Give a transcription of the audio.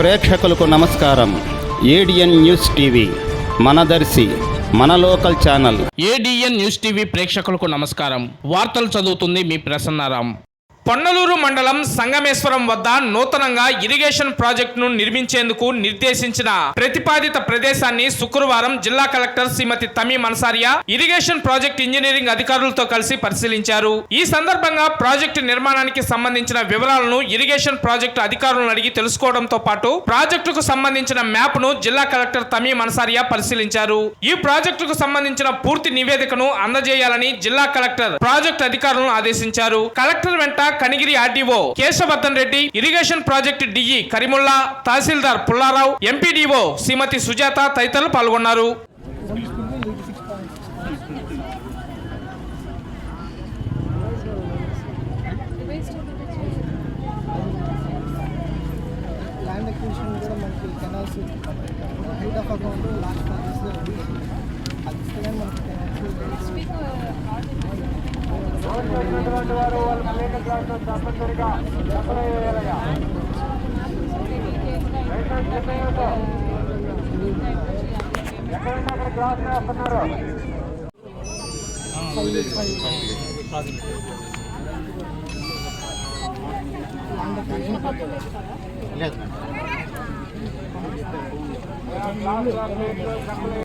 ప్రేక్షకులకు నమస్కారం. ADN news TV మనదర్శి మన local channel. ADN news TV ప్రేక్షకులకు నమస్కారం. వార్తలు చదువుతుంది మీ ప్రసన్నారాం. పొన్నలూరు మండలం సంగమేశ్వరం వద్ద నూతనంగా ఇరిగేషన్ ప్రాజెక్టును నిర్మించేందుకు నిర్దేశించిన ప్రతిపాదిత ప్రదేశాన్ని శుక్రవారం జిల్లా కలెక్టర్ శ్రీమతి తమీం అన్సారియా ఇరిగేషన్ ప్రాజెక్ట్ ఇంజనీరింగ్ అధికారులతో కలిసి పరిశీలించారు. ఈ సందర్భంగా ప్రాజెక్టు నిర్మాణానికి సంబంధించిన వివరాలను ఇరిగేషన్ ప్రాజెక్టు అధికారులను అడిగి తెలుసుకోవడంతో పాటు ప్రాజెక్టుకు సంబంధించిన మ్యాప్ ను జిల్లా కలెక్టర్ తమీం అన్సారియా పరిశీలించారు. ఈ ప్రాజెక్టుకు సంబంధించిన పూర్తి నివేదికను అందజేయాలని జిల్లా కలెక్టర్ ప్రాజెక్టు అధికారులను ఆదేశించారు. కలెక్టర్ వెంట Kanigiri RDO Keshavardhan Reddy, irrigation project DE Karimulla, tahsildar Pullarao, MPDO Srimati Sujatha తదితరులు పాల్గొన్నారు.